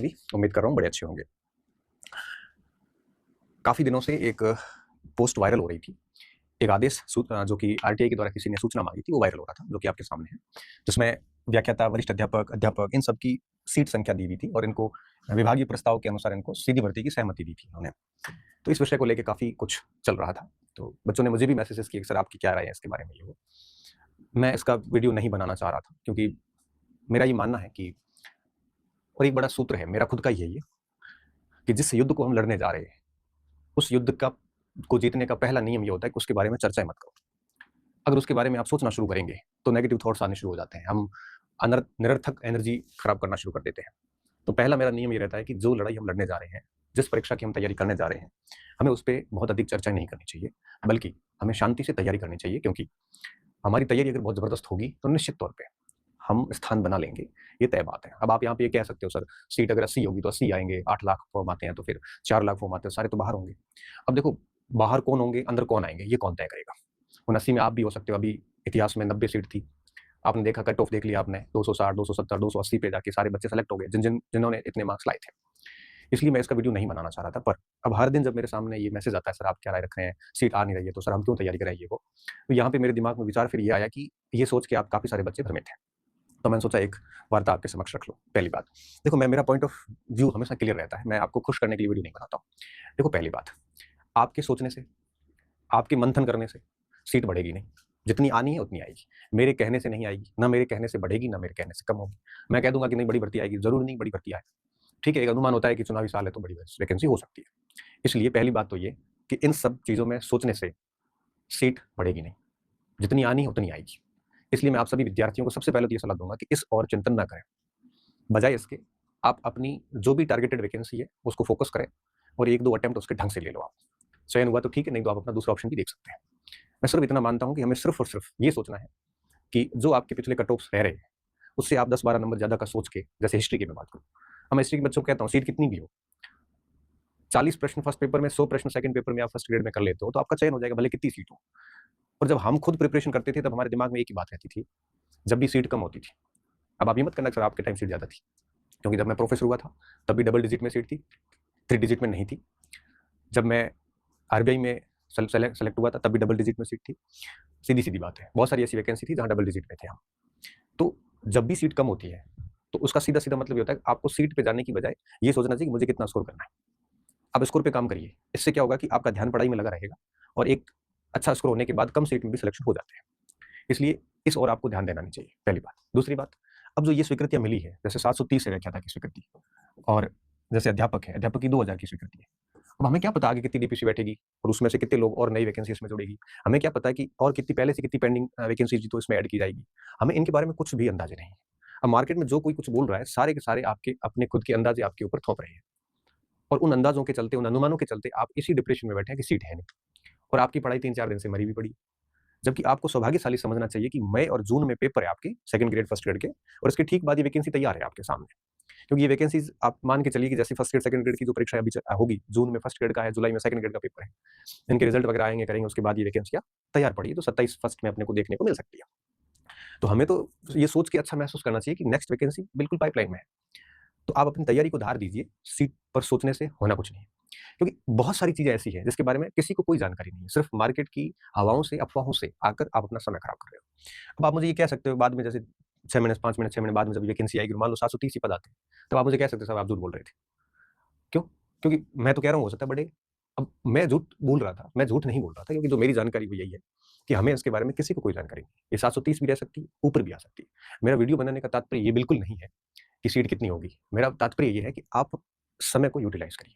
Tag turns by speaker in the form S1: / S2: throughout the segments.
S1: भी उम्मीद कर रहा हूँ बड़े अच्छे होंगे। काफ़ी दिनों से एक पोस्ट वायरल हो रही थी। एक आदेश जो कि आरटीआई के द्वारा किसी ने सूचना माँगी थी, वो वायरल हो रहा था, जो कि आपके सामने है। जिसमें व्याख्याता, वरिष्ठ अध्यापक, अध्यापक इन सब की सीट संख्या दी हुई थी और इनको विभागीय प्रस्ताव के अनुसार इनको सीधी भर्ती की सहमति दी थी उन्होंने। तो इस विषय को लेके काफ़ी कुछ चल रहा था। तो बच्चों ने मुझे भी मैसेजेस किए कि सर आपकी क्या राय है इसके बारे में, ये वो। मैं इसका वीडियो नहीं बनाना चाह रहा था क्योंकि मेरा ये मानना है कि और एक बड़ा सूत्र है, मेरा खुद का ही है ये, कि जिस युद्ध को हम लड़ने जा रहे हैं, उस युद्ध का को जीतने का पहला नियम ये होता है कि उसके बारे में चर्चा मत करो। अगर उसके बारे में आप सोचना शुरू करेंगे, तो नेगेटिव थॉट्स आने शुरू हो जाते हैं। हम निरर्थक एनर्जी खराब करना शुरू कर देते हैं। तो पहला मेरा नियम ये रहता है कि जो लड़ाई हम लड़ने जा रहे हैं, जिस परीक्षा की हम तैयारी करने जा रहे हैं, हमें उस पे बहुत अधिक चर्चा नहीं करनी चाहिए, बल्कि हमें शांति से तैयारी करनी चाहिए, क्योंकि हमारी तैयारी अगर बहुत ज़बरदस्त होगी, तो निश्चित तौर पे हम स्थान बना लेंगे, ये तय बात है। अब आप यहाँ पे ये कह सकते हो सर सीट अगर 80 होगी तो 80 आएँगे, 8 लाख फॉर्म आते हैं तो फिर 4 लाख फॉर्म आते हैं, सारे तो बाहर होंगे। अब देखो बाहर कौन होंगे, अंदर कौन आएँगे, ये कौन तय करेगा? उन 80 में आप भी हो सकते हो। अभी इतिहास में 90 सीट थी। आपने देखा कट ऑफ देख लिया आपने 260, 270, 280 पे जाके सारे बच्चे सेलेक्ट हो गए जिन्होंने इतने मार्क्स लाए थे। इसलिए मैं इसका वीडियो नहीं बनाना चाह रहा था, पर अब हर दिन जब मेरे सामने ये मैसेज आता है सर आप क्या राय रख रहे हैं, सीट आ नहीं रही है तो सर हम क्यों तैयारी करें ये वो। तो यहाँ पे मेरे दिमाग में विचार फिर ये आया कि ये सोच के आप काफ़ी सारे बच्चे भ्रमित हैं। तो मैंने सोचा एक वार्ता आपके समक्ष रख लो। पहली बात, देखो मेरा पॉइंट ऑफ व्यू हमेशा क्लियर रहता है, मैं आपको खुश करने के लिए वीडियो नहीं बनाता हूँ। देखो पहली बात, आपके सोचने से, आपके मंथन करने से सीट बढ़ेगी नहीं। जितनी आनी है उतनी आएगी। मेरे कहने से नहीं आएगी, ना मेरे कहने से बढ़ेगी, ना मेरे कहने से कम होगी। मैं कह दूंगा कि नहीं बड़ी भर्ती आएगी, जरूरी नहीं बड़ी भर्ती आए। ठीक है, एक अनुमान होता है कि चुनावी साल है तो बड़ी वैकेंसी हो सकती है। इसलिए पहली बात तो ये कि इन सब चीज़ों में सोचने से सीट बढ़ेगी नहीं, जितनी आनी है उतनी आएगी। इसलिए मैं आप सभी विद्यार्थियों को सबसे पहले तो ये सलाह दूंगा कि इस और चिंतन ना करें। बजाय इसके आप अपनी जो भी टारगेटेड वैकेंसी है उसको फोकस करें और 1-2 अटेम्प्ट उसके ढंग से ले लो आप। चयन हुआ तो ठीक है, नहीं तो आप अपना दूसरा ऑप्शन भी देख सकते हैं। मैं सिर्फ इतना मानता हूँ कि हमें सिर्फ और सिर्फ ये सोचना है कि जो आपके पिछले कट ऑफ्स रह रहे हैं, उससे आप 10-12 नंबर ज़्यादा का सोच के, जैसे हिस्ट्री की मैं बात करूँ, अब मैं हिस्ट्री के बच्चों को कहता हूँ सीट कितनी भी हो, 40 प्रश्न फर्स्ट पेपर में, 100 प्रश्न सेकंड पेपर में आप फर्स्ट ग्रेड में कर लेते हो, तो आपका चयन हो जाएगा भले कितनी सीट हो। और जब हम खुद प्रिपरेशन करते थे तब हमारे दिमाग में एक ही बात रहती थी, जब भी सीट कम होती थी। अब आप ये मत करना सर आपके टाइम सीट ज़्यादा थी, क्योंकि जब मैं प्रोफेसर हुआ था तब भी डबल डिजिट में सीट थी, 3 डिजिट में नहीं थी। जब मैं आरबीआई में सेलेक्ट हुआ था तब भी डबल डिजिट में सीट थी। सीधी-सीधी बात है। बहुत सारी ऐसी वैकेंसी थी जहाँ डबल डिजिट में थे हम। तो जब भी सीट कम होती है, तो उसका सीधा-सीधा मतलब ये होता है कि आपको सीट पे जाने की बजाय ये सोचना चाहिए कि मुझे कितना स्कोर करना है। आप स्कोर पे काम करिए। इससे क्या होगा कि आपका ध्यान पढ़ाई में लगा रहेगा और एक अच्छा स्कोर होने के बाद कम सीट में भी सिलेक्शन हो जाते हैं। इसलिए इस ओर आपको ध्यान देना नहीं चाहिए, पहली बात। दूसरी बात, अब जो ये स्वीकृतियाँ मिली है, जैसे 730 है व्याख्याता की स्वीकृति और जैसे अध्यापक है, अध्यापक की 2000 की स्वीकृति है। अब हमें क्या पता आगे कितनी डीपीसी बैठेगी और उसमें से कितने लोग और नई वैकेंसी इसमें जुड़ेगी। हमें क्या पता है कि और कितनी पहले से कितनी पेंडिंग वैकेंसी तो इसमें ऐड की जाएगी। हमें इनके बारे में कुछ भी अंदाज़ा नहीं है। अब मार्केट में जो कोई कुछ बोल रहा है, सारे के सारे आपके अपने खुद के अंदाज़े आपके ऊपर थोप रहे हैं और उन अंदाज़ों के चलते, उन अनुमानों के चलते आप इसी डिप्रेशन में बैठे हैं कि सीट है नहीं और आपकी पढ़ाई 3-4 दिन से मरी भी पड़ी है। जबकि आपको सौभाग्यशाली समझना चाहिए कि मई और जून में पेपर है आपके सेकंड ग्रेड, फर्स्ट ग्रेड के और इसके ठीक बाद ये वैकेंसी तैयार है आपके सामने। क्योंकि ये वैकेंसीज आप मान के चलिए कि जैसे फर्स्ट ग्रेड, सेकंड ग्रेड की जो परीक्षा अभी होगी, जून में फर्स्ट ग्रेड का है, जुलाई में सेकंड ग्रेड का पेपर है। इनके रिजल्ट वगैरह आएंगे, करेंगे, उसके बाद ये वैकेंसियाँ तैयार पड़ी है, तो 27 फर्स्ट में अपने को देखने को मिल सकती है। तो हमें तो ये सोच के अच्छा महसूस करना चाहिए कि नेक्स्ट वैकेंसी बिल्कुल पाइपलाइन में है। तो आप अपनी तैयारी को धार दीजिए, सीट पर सोचने से होना कुछ नहीं है। क्योंकि बहुत सारी चीज़ें ऐसी हैं जिसके बारे में किसी को कोई जानकारी नहीं है। सिर्फ मार्केट की हवाओं से, अफ़वाहों से आकर आप अपना समय खराब कर रहे हो। अब आप मुझे ये कह सकते हो बाद में, जैसे 6 महीने, 5 महीने, 6 महीने बाद में जब वैकेंसी आएगी, मान लो 730 ही पद आते हैं, तब आप मुझे कह सकते हो साहब आप झूठ बोल रहे थे। क्यों? क्योंकि मैं तो कह रहा हूँ हो सकता है बढ़े। अब मैं झूठ बोल रहा था, मैं झूठ नहीं बोल रहा था, क्योंकि जो मेरी जानकारी वो यही है कि हमें इसके बारे में किसी को कोई जानकारी नहीं है। ये 730 भी रह सकती है, ऊपर भी आ सकती है। मेरा वीडियो बनाने का तात्पर्य ये बिल्कुल नहीं है कि सीट कितनी होगी। मेरा तात्पर्य ये है कि आप समय को यूटिलाइज़ करिए।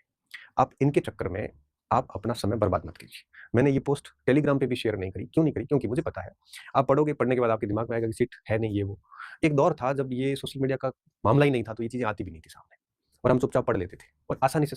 S1: आप इनके चक्कर में आप अपना समय बर्बाद मत कीजिए। मैंने ये पोस्ट टेलीग्राम पे भी शेयर नहीं करी। क्यों नहीं करी? क्योंकि मुझे पता है, आप पढ़ोगे, पढ़ने के बाद आपके दिमाग में आएगा कि सीट है नहीं, ये वो। एक दौर था जब ये सोशल मीडिया का मामला ही नहीं था, तो ये चीज़ें आती भी नहीं थी सामने और हम चुपचाप पढ़ लेते थे और आसानी से